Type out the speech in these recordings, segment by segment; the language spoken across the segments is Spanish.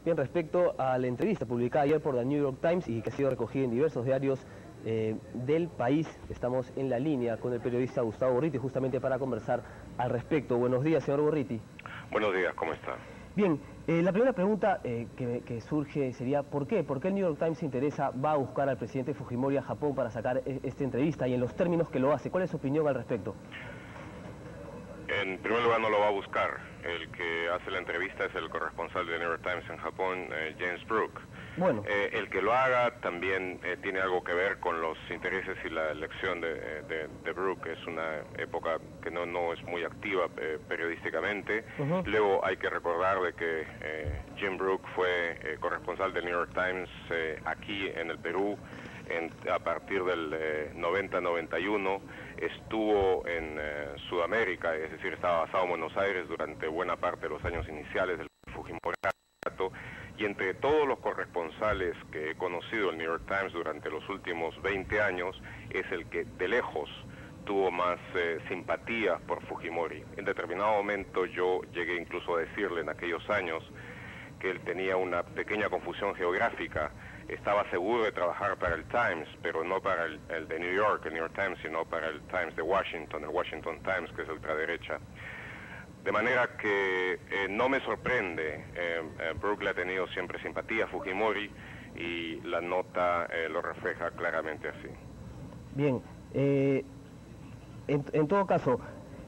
Bien, respecto a la entrevista publicada ayer por The New York Times y que ha sido recogida en diversos diarios del país, estamos en la línea con el periodista Gustavo Gorriti justamente para conversar al respecto. Buenos días, señor Gorriti. Buenos días, ¿cómo está? Bien, la primera pregunta que surge sería ¿por qué? ¿Por qué el New York Times se interesa, va a buscar al presidente Fujimori a Japón para sacar esta entrevista y en los términos que lo hace? ¿Cuál es su opinión al respecto? En primer lugar, no lo va a buscar. El que hace la entrevista es el corresponsal de New York Times en Japón, James Brooke. Bueno. El que lo haga también tiene algo que ver con los intereses y la elección de Brooke. Es una época que no es muy activa periodísticamente. Luego hay que recordar de que Jim Brooke fue corresponsal del New York Times aquí en el Perú a partir del 90-91. Estuvo en Sudamérica, es decir, estaba basado en Buenos Aires durante buena parte de los años iniciales del Fujimoriato, y entre todos los corresponsales que he conocido el New York Times durante los últimos 20 años, es el que de lejos tuvo más simpatía por Fujimori. En determinado momento yo llegué incluso a decirle en aquellos años que él tenía una pequeña confusión geográfica. Estaba seguro de trabajar para el Times, pero no para el de New York, el New York Times, sino para el Times de Washington, el Washington Times, que es ultraderecha. De manera que no me sorprende, Brooke le ha tenido siempre simpatía a Fujimori y la nota lo refleja claramente así. Bien, en todo caso,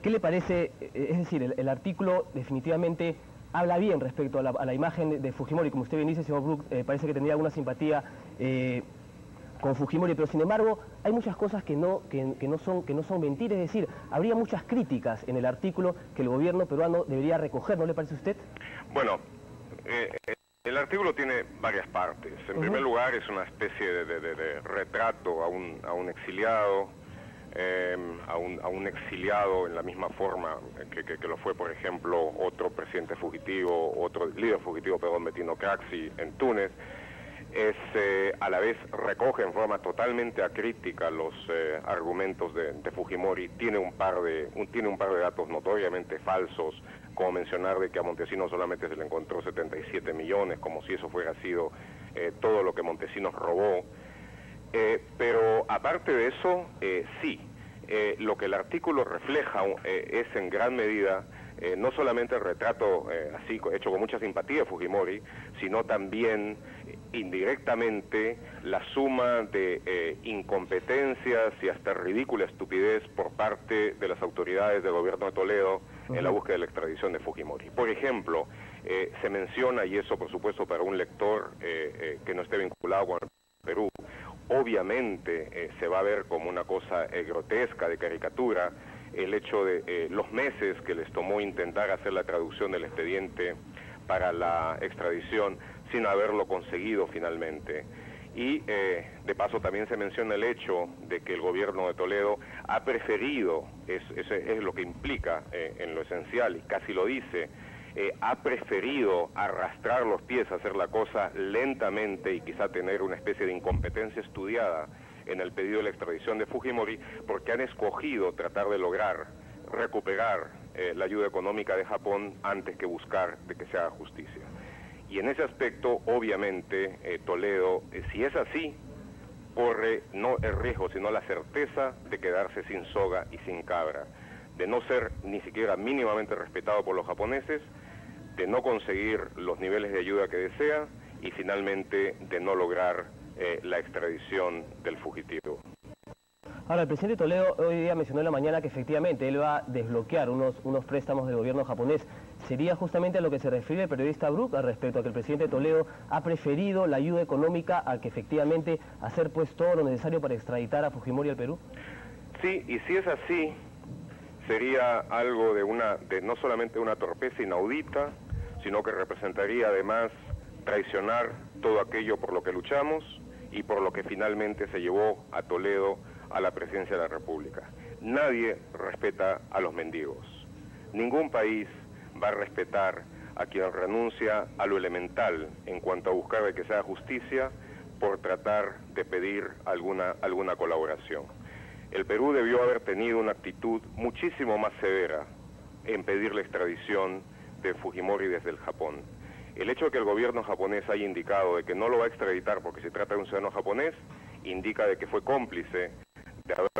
¿qué le parece? Es decir, el artículo definitivamente habla bien respecto a la imagen de Fujimori. Como usted bien dice, señor Brooke, parece que tendría alguna simpatía con Fujimori, pero sin embargo hay muchas cosas que no son mentiras. Es decir, habría muchas críticas en el artículo que el gobierno peruano debería recoger, ¿no le parece a usted? Bueno, el artículo tiene varias partes. En primer lugar, es una especie de retrato a un exiliado, a un exiliado en la misma forma que lo fue, por ejemplo, otro presidente fugitivo, otro líder fugitivo, perdón, Bettino Craxi en Túnez. A la vez recoge en forma totalmente acrítica los argumentos de Fujimori. Tiene un par de datos notoriamente falsos, como mencionar de que a Montesinos solamente se le encontró 77 millones, como si eso fuera sido todo lo que Montesinos robó. Pero aparte de eso, sí, lo que el artículo refleja es en gran medida no solamente el retrato así hecho con mucha simpatía de Fujimori, sino también indirectamente la suma de incompetencias y hasta ridícula estupidez por parte de las autoridades del gobierno de Toledo en la búsqueda de la extradición de Fujimori. Por ejemplo, se menciona, y eso por supuesto para un lector que no esté vinculado con el Perú, obviamente se va a ver como una cosa grotesca, de caricatura, el hecho de los meses que les tomó intentar hacer la traducción del expediente para la extradición sin haberlo conseguido finalmente. Y de paso también se menciona el hecho de que el gobierno de Toledo ha preferido, es lo que implica en lo esencial, y casi lo dice, ha preferido arrastrar los pies, hacer la cosa lentamente y quizá tener una especie de incompetencia estudiada en el pedido de la extradición de Fujimori, porque han escogido tratar de lograr recuperar la ayuda económica de Japón antes que buscar de que se haga justicia. Y en ese aspecto, obviamente, Toledo, si es así, corre no el riesgo, sino la certeza de quedarse sin soga y sin cabra, de no ser ni siquiera mínimamente respetado por los japoneses, de no conseguir los niveles de ayuda que desea y finalmente de no lograr la extradición del fugitivo. Ahora, el presidente Toledo hoy día mencionó en la mañana que efectivamente él va a desbloquear unos préstamos del gobierno japonés. ¿Sería justamente a lo que se refiere el periodista Brooke al respecto a que el presidente Toledo ha preferido la ayuda económica a que efectivamente hacer pues todo lo necesario para extraditar a Fujimori al Perú? Sí, y si es así, sería algo de no solamente una torpeza inaudita, sino que representaría además traicionar todo aquello por lo que luchamos y por lo que finalmente se llevó a Toledo a la presidencia de la República. Nadie respeta a los mendigos. Ningún país va a respetar a quien renuncia a lo elemental en cuanto a buscar de que se haga justicia por tratar de pedir alguna colaboración. El Perú debió haber tenido una actitud muchísimo más severa en pedir la extradición de Fujimori desde el Japón. El hecho de que el gobierno japonés haya indicado de que no lo va a extraditar porque se trata de un ciudadano japonés, indica de que fue cómplice de haber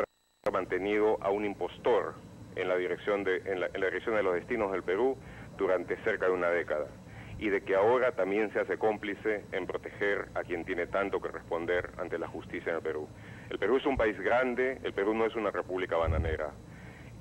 mantenido a un impostor en la dirección de los destinos del Perú durante cerca de una década, y de que ahora también se hace cómplice en proteger a quien tiene tanto que responder ante la justicia en el Perú. El Perú es un país grande, el Perú no es una república bananera,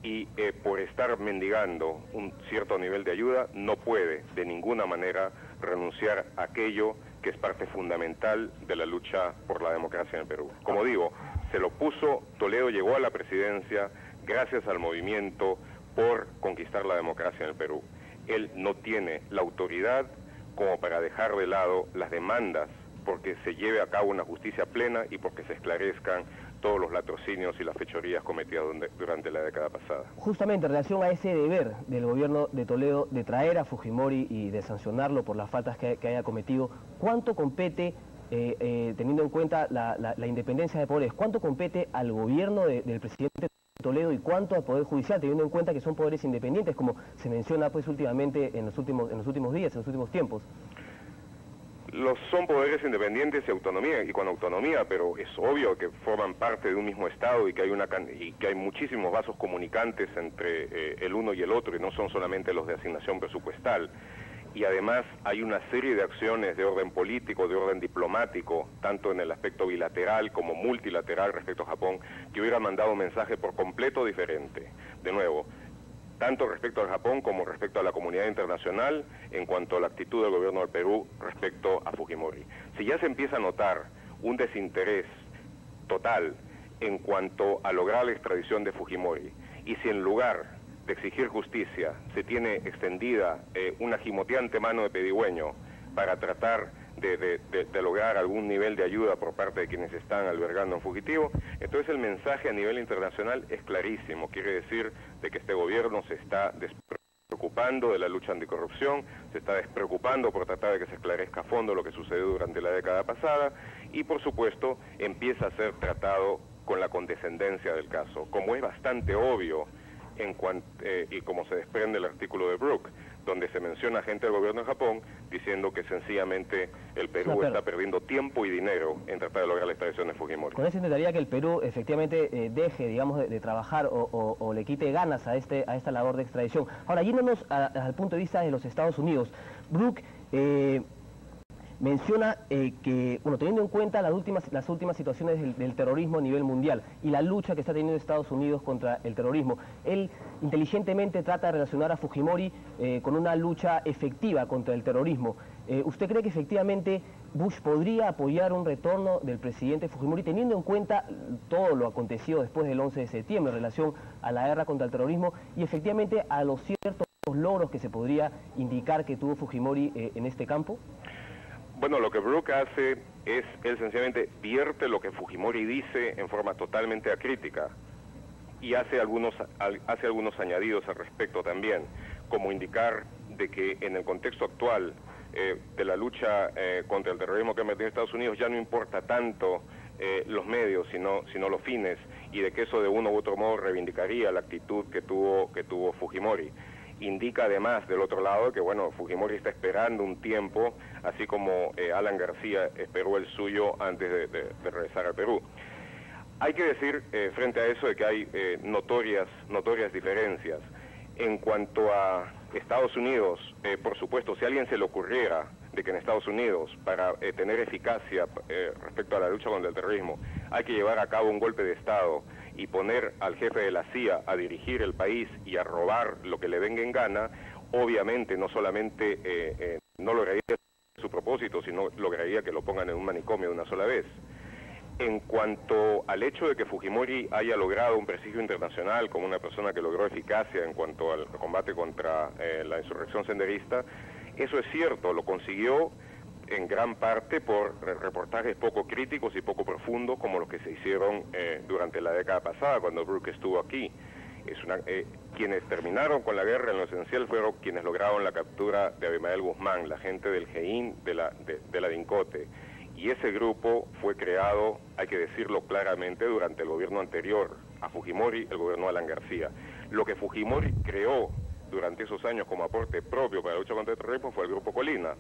y por estar mendigando un cierto nivel de ayuda, no puede de ninguna manera renunciar a aquello que es parte fundamental de la lucha por la democracia en el Perú. Como digo, se lo puso, Toledo llegó a la presidencia gracias al movimiento por conquistar la democracia en el Perú. Él no tiene la autoridad como para dejar de lado las demandas porque se lleve a cabo una justicia plena y porque se esclarezcan todos los latrocinios y las fechorías cometidas durante la década pasada. Justamente en relación a ese deber del gobierno de Toledo de traer a Fujimori y de sancionarlo por las faltas que haya cometido, ¿cuánto compete, teniendo en cuenta la independencia de poderes, cuánto compete al gobierno del presidente Toledo y cuánto al Poder Judicial, teniendo en cuenta que son poderes independientes, como se menciona pues últimamente en los últimos días, en los últimos tiempos? Son poderes independientes y autonomía, y con autonomía, pero es obvio que forman parte de un mismo Estado y que hay muchísimos vasos comunicantes entre el uno y el otro, y no son solamente los de asignación presupuestal. Y además hay una serie de acciones de orden político, de orden diplomático, tanto en el aspecto bilateral como multilateral respecto a Japón, que hubieran mandado un mensaje por completo diferente. De nuevo, tanto respecto al Japón como respecto a la comunidad internacional en cuanto a la actitud del gobierno del Perú respecto a Fujimori. Si ya se empieza a notar un desinterés total en cuanto a lograr la extradición de Fujimori, y si en lugar de exigir justicia se tiene extendida una gimoteante mano de pedigüeño para tratar de lograr algún nivel de ayuda por parte de quienes están albergando a un fugitivo, entonces el mensaje a nivel internacional es clarísimo. Quiere decir de que este gobierno se está despreocupando de la lucha anticorrupción, se está despreocupando por tratar de que se esclarezca a fondo lo que sucedió durante la década pasada, y por supuesto empieza a ser tratado con la condescendencia del caso, como es bastante obvio y como se desprende el artículo de Brook, donde se menciona gente del gobierno de Japón diciendo que sencillamente el Perú está perdiendo tiempo y dinero en tratar de lograr la extradición de Fujimori. Con eso intentaría que el Perú efectivamente deje, digamos, de trabajar o le quite ganas a esta labor de extradición. Ahora, yéndonos al punto de vista de los Estados Unidos, Brook menciona que, bueno, teniendo en cuenta las últimas situaciones del terrorismo a nivel mundial y la lucha que está teniendo Estados Unidos contra el terrorismo, él inteligentemente trata de relacionar a Fujimori con una lucha efectiva contra el terrorismo. ¿Usted cree que efectivamente Bush podría apoyar un retorno del presidente Fujimori, teniendo en cuenta todo lo acontecido después del 11 de septiembre en relación a la guerra contra el terrorismo y efectivamente a los ciertos logros que se podría indicar que tuvo Fujimori en este campo? Bueno, lo que Brook hace es, él sencillamente vierte lo que Fujimori dice en forma totalmente acrítica y hace algunos añadidos al respecto también, como indicar de que en el contexto actual de la lucha contra el terrorismo que ha metido Estados Unidos ya no importa tanto los medios, sino los fines, y de que eso de uno u otro modo reivindicaría la actitud que tuvo Fujimori. Indica además del otro lado que, bueno, Fujimori está esperando un tiempo, así como Alan García esperó el suyo antes de regresar al Perú. Hay que decir frente a eso de que hay notorias diferencias. En cuanto a Estados Unidos, por supuesto, si a alguien se le ocurriera de que en Estados Unidos, para tener eficacia respecto a la lucha contra el terrorismo, hay que llevar a cabo un golpe de Estado y poner al jefe de la CIA a dirigir el país y a robar lo que le venga en gana, obviamente no solamente no lograría su propósito, sino lograría que lo pongan en un manicomio de una sola vez. En cuanto al hecho de que Fujimori haya logrado un prestigio internacional como una persona que logró eficacia en cuanto al combate contra la insurrección senderista, eso es cierto, lo consiguió en gran parte por reportajes poco críticos y poco profundos como los que se hicieron durante la década pasada cuando Brook estuvo aquí. Quienes terminaron con la guerra en lo esencial fueron quienes lograron la captura de Abimael Guzmán, la gente del GEIN de la DINCOTE. Y ese grupo fue creado, hay que decirlo claramente, durante el gobierno anterior a Fujimori, el gobierno de Alan García. Lo que Fujimori creó durante esos años como aporte propio para la lucha contra el terrorismo fue el Grupo Colina.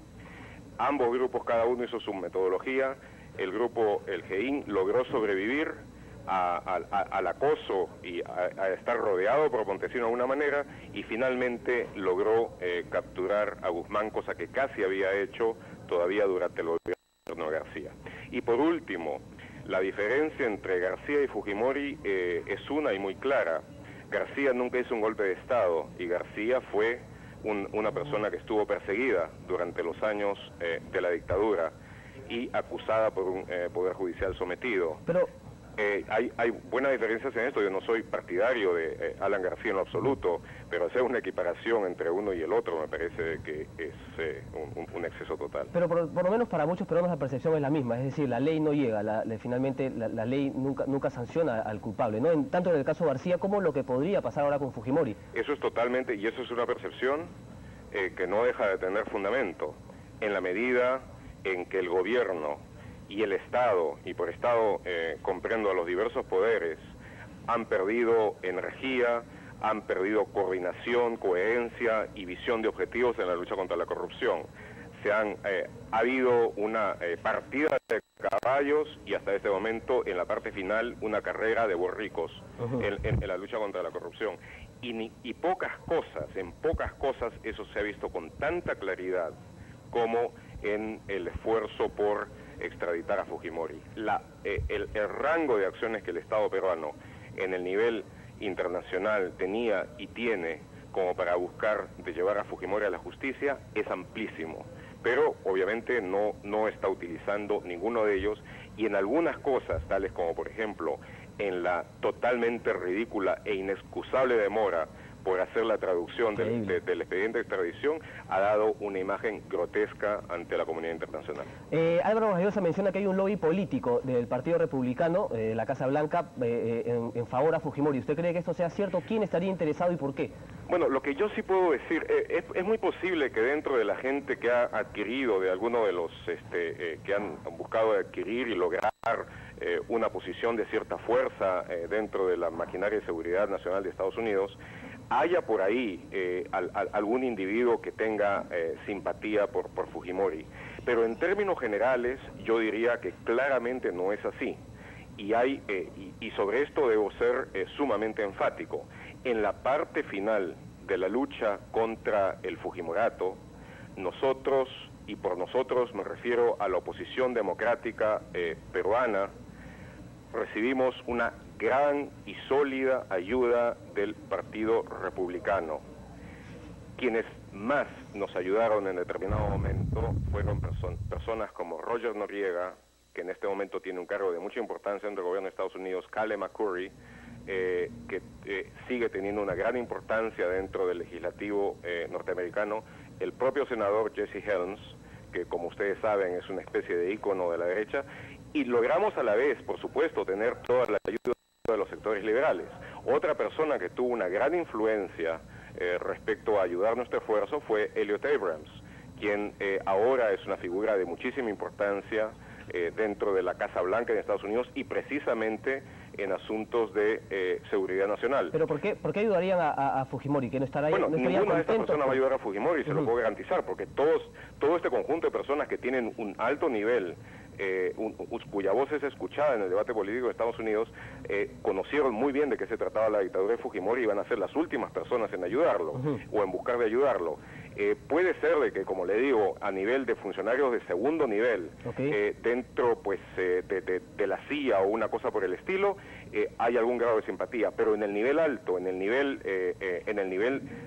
Ambos grupos, cada uno hizo su metodología. El grupo, el GEIN, logró sobrevivir al acoso y a estar rodeado por Montesinos de alguna manera, y finalmente logró capturar a Guzmán, cosa que casi había hecho todavía durante el gobierno de García. Y por último, la diferencia entre García y Fujimori es una y muy clara. García nunca hizo un golpe de Estado, y García fue una persona que estuvo perseguida durante los años de la dictadura y acusada por un poder judicial sometido. Pero hay buenas diferencias en esto. Yo no soy partidario de Alan García en lo absoluto, pero hacer una equiparación entre uno y el otro me parece que es un exceso total. Pero por lo menos para muchos peruanos la percepción es la misma, es decir, la ley no llega, finalmente la ley nunca sanciona al culpable, ¿no? Tanto en el caso García como lo que podría pasar ahora con Fujimori. Eso es totalmente, y eso es una percepción que no deja de tener fundamento, en la medida en que el gobierno y el Estado, y por Estado comprendo a los diversos poderes, han perdido energía, han perdido coordinación, coherencia y visión de objetivos en la lucha contra la corrupción. Ha habido una partida de caballos y hasta este momento, en la parte final, una carrera de borricos en la lucha contra la corrupción. Y pocas cosas, en pocas cosas eso se ha visto con tanta claridad como en el esfuerzo por extraditar a Fujimori. El rango de acciones que el Estado peruano en el nivel internacional tenía y tiene como para buscar de llevar a Fujimori a la justicia es amplísimo, pero obviamente no está utilizando ninguno de ellos, y en algunas cosas, tales como por ejemplo en la totalmente ridícula e inexcusable demora por hacer la traducción del expediente de extradición, ha dado una imagen grotesca ante la comunidad internacional. Álvaro Vargas Llosa menciona que hay un lobby político del Partido Republicano, la Casa Blanca, en favor a Fujimori. ¿Usted cree que esto sea cierto? ¿Quién estaría interesado y por qué? Bueno, lo que yo sí puedo decir, es muy posible que dentro de la gente que ha adquirido, de alguno de los que han buscado adquirir y lograr una posición de cierta fuerza dentro de la maquinaria de seguridad nacional de Estados Unidos, haya por ahí algún individuo que tenga simpatía por Fujimori. Pero en términos generales yo diría que claramente no es así. Y sobre esto debo ser sumamente enfático. En la parte final de la lucha contra el Fujimorato, nosotros, y por nosotros me refiero a la oposición democrática peruana, recibimos una gran y sólida ayuda del Partido Republicano. Quienes más nos ayudaron en determinado momento fueron personas como Roger Noriega, que en este momento tiene un cargo de mucha importancia dentro del gobierno de Estados Unidos, Kale McCurry, que sigue teniendo una gran importancia dentro del legislativo norteamericano, el propio senador Jesse Helms, que como ustedes saben es una especie de ícono de la derecha, y logramos a la vez, por supuesto, tener toda la ayuda de los sectores liberales. Otra persona que tuvo una gran influencia respecto a ayudar nuestro esfuerzo fue Elliot Abrams, quien ahora es una figura de muchísima importancia dentro de la Casa Blanca de Estados Unidos y precisamente en asuntos de seguridad nacional. ¿Pero por qué ayudarían a Fujimori? ¿Que no estará ahí? Bueno, ¿no ninguna de estas personas va a ayudar a Fujimori, se lo puedo garantizar, porque todo este conjunto de personas que tienen un alto nivel, cuya voz es escuchada en el debate político de Estados Unidos, conocieron muy bien de qué se trataba la dictadura de Fujimori y van a ser las últimas personas en ayudarlo o en buscar de ayudarlo. Puede ser de que, como le digo, a nivel de funcionarios de segundo nivel, dentro pues de la CIA o una cosa por el estilo, hay algún grado de simpatía, pero en el nivel alto, en el nivel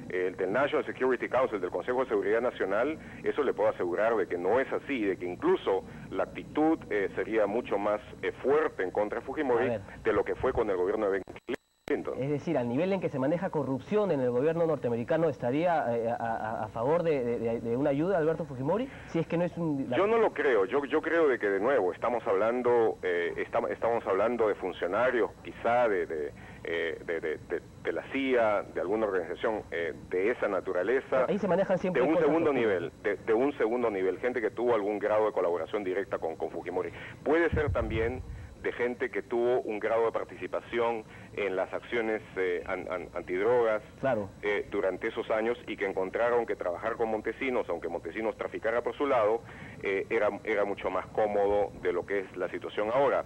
del National Security Council, del Consejo de Seguridad Nacional, eso le puedo asegurar de que no es así, de que incluso la actitud sería mucho más fuerte en contra de Fujimori de lo que fue con el gobierno de Ben Clinton. Es decir, al nivel en que se maneja corrupción en el gobierno norteamericano, ¿estaría a favor de una ayuda a Alberto Fujimori? Si es que no es Yo no lo creo. Yo creo de que, de nuevo, estamos hablando de funcionarios, quizá de la CIA, de alguna organización de esa naturaleza. Ahí se manejan siempre de un segundo nivel, gente que tuvo algún grado de colaboración directa con Fujimori. Puede ser también de gente que tuvo un grado de participación en las acciones antidrogas claro. Durante esos años, y que encontraron que trabajar con Montesinos, aunque Montesinos traficara por su lado, era mucho más cómodo de lo que es la situación ahora.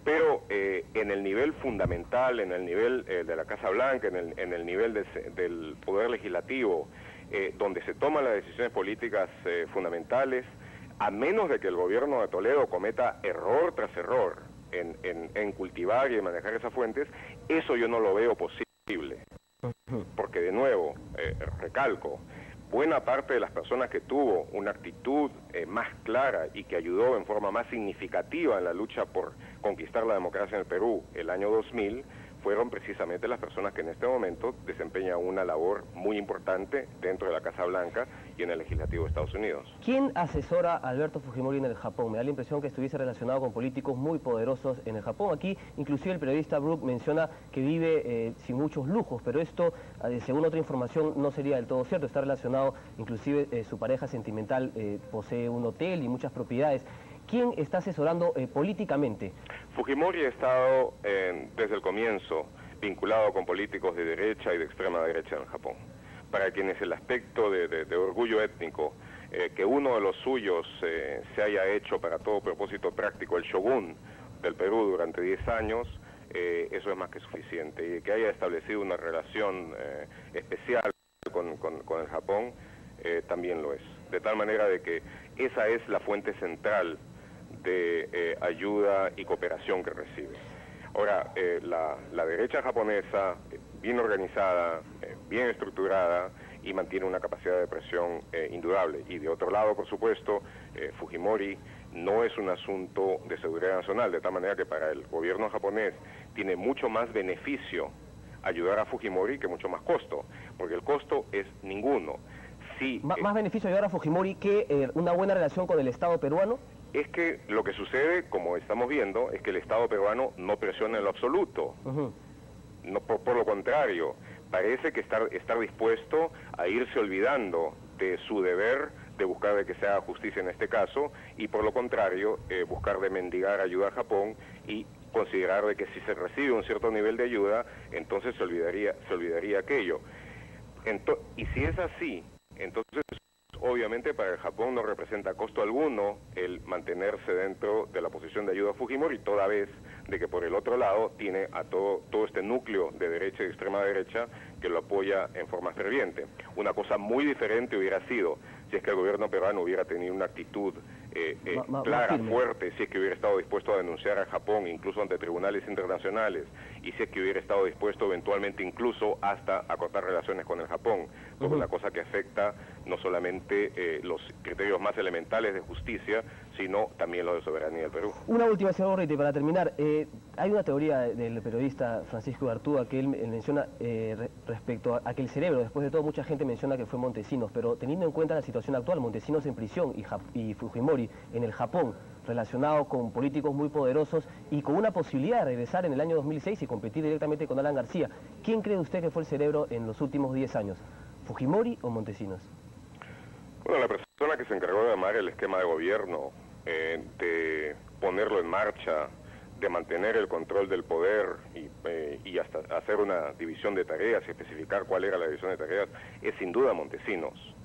Pero en el nivel fundamental, en el nivel de la Casa Blanca, en el nivel del Poder Legislativo, donde se toman las decisiones políticas fundamentales, a menos de que el gobierno de Toledo cometa error tras error en cultivar y en manejar esas fuentes, eso yo no lo veo posible. Porque de nuevo, recalco, buena parte de las personas que tuvo una actitud más clara y que ayudó en forma más significativa en la lucha por conquistar la democracia en el Perú el año 2000, fueron precisamente las personas que en este momento desempeñan una labor muy importante dentro de la Casa Blanca y en el Legislativo de Estados Unidos. ¿Quién asesora a Alberto Fujimori en el Japón? Me da la impresión que estuviese relacionado con políticos muy poderosos en el Japón. Aquí, inclusive el periodista Brook menciona que vive sin muchos lujos, pero esto, según otra información, no sería del todo cierto. Está relacionado, inclusive su pareja sentimental posee un hotel y muchas propiedades. ¿Quién está asesorando políticamente? Fujimori ha estado desde el comienzo vinculado con políticos de derecha y de extrema derecha en el Japón. Para quienes el aspecto de orgullo étnico, que uno de los suyos se haya hecho para todo propósito práctico el shogun del Perú durante 10 años, eso es más que suficiente. Y que haya establecido una relación especial con el Japón, también lo es. De tal manera de que esa es la fuente central de ayuda y cooperación que recibe. Ahora, la derecha japonesa, bien organizada, bien estructurada, y mantiene una capacidad de presión indudable. Y de otro lado, por supuesto, Fujimori no es un asunto de seguridad nacional, de tal manera que para el gobierno japonés tiene mucho más beneficio ayudar a Fujimori que mucho más costo, porque el costo es ninguno. Sí, ¿Más beneficio ayudar a Fujimori que una buena relación con el Estado peruano? Es que lo que sucede, como estamos viendo, es que el Estado peruano no presiona en lo absoluto. No, por lo contrario, parece que estar dispuesto a irse olvidando de su deber de buscar de que se haga justicia en este caso, y por lo contrario, buscar de mendigar ayuda a Japón y considerar de que si se recibe un cierto nivel de ayuda, entonces se olvidaría aquello. Y si es así, entonces obviamente para el Japón no representa costo alguno el mantenerse dentro de la posición de ayuda a Fujimori, toda vez de que por el otro lado tiene a todo este núcleo de derecha y extrema derecha que lo apoya en forma ferviente. Una cosa muy diferente hubiera sido si es que el gobierno peruano hubiera tenido una actitud clara, fuerte, si es que hubiera estado dispuesto a denunciar a Japón incluso ante tribunales internacionales, y si es que hubiera estado dispuesto eventualmente incluso hasta a cortar relaciones con el Japón, porque una cosa que afecta no solamente los criterios más elementales de justicia, sino también los de soberanía del Perú. Una última, señor Urrutia, para terminar. Hay una teoría del periodista Francisco Gartúa que él menciona respecto a que el cerebro, después de todo, mucha gente menciona que fue Montesinos, pero teniendo en cuenta la situación actual, Montesinos en prisión y Fujimori en el Japón, relacionado con políticos muy poderosos y con una posibilidad de regresar en el año 2006 y competir directamente con Alan García. ¿Quién cree usted que fue el cerebro en los últimos 10 años? ¿Fujimori o Montesinos? Bueno, la persona que se encargó de armar el esquema de gobierno, de ponerlo en marcha, de mantener el control del poder y hasta hacer una división de tareas y especificar cuál era la división de tareas, es sin duda Montesinos.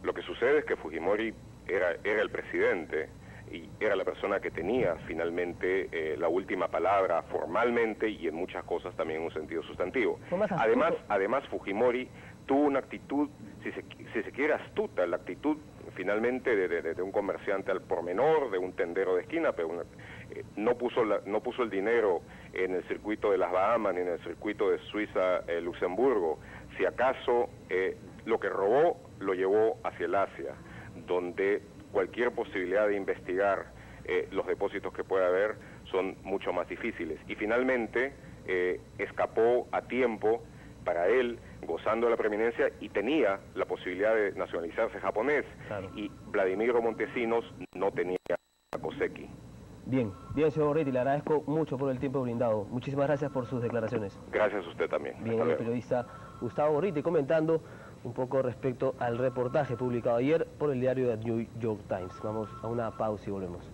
Lo que sucede es que Fujimori era el presidente y era la persona que tenía finalmente la última palabra formalmente y en muchas cosas también en un sentido sustantivo. Además Fujimori tuvo una actitud, si se quiere, astuta, la actitud finalmente de un comerciante al por menor, de un tendero de esquina, pero no puso el dinero en el circuito de las Bahamas ni en el circuito de Suiza, Luxemburgo. Si acaso lo que robó lo llevó hacia el Asia, donde cualquier posibilidad de investigar los depósitos que pueda haber son mucho más difíciles. Y finalmente escapó a tiempo para él, gozando de la preeminencia, y tenía la posibilidad de nacionalizarse japonés. Claro. Y Vladimiro Montesinos no tenía a Koseki. Bien, señor Urrutia, le agradezco mucho por el tiempo brindado. Muchísimas gracias por sus declaraciones. Gracias a usted también. Bien, el periodista Gustavo Urrutia comentando un poco respecto al reportaje publicado ayer por el diario The New York Times. Vamos a una pausa y volvemos.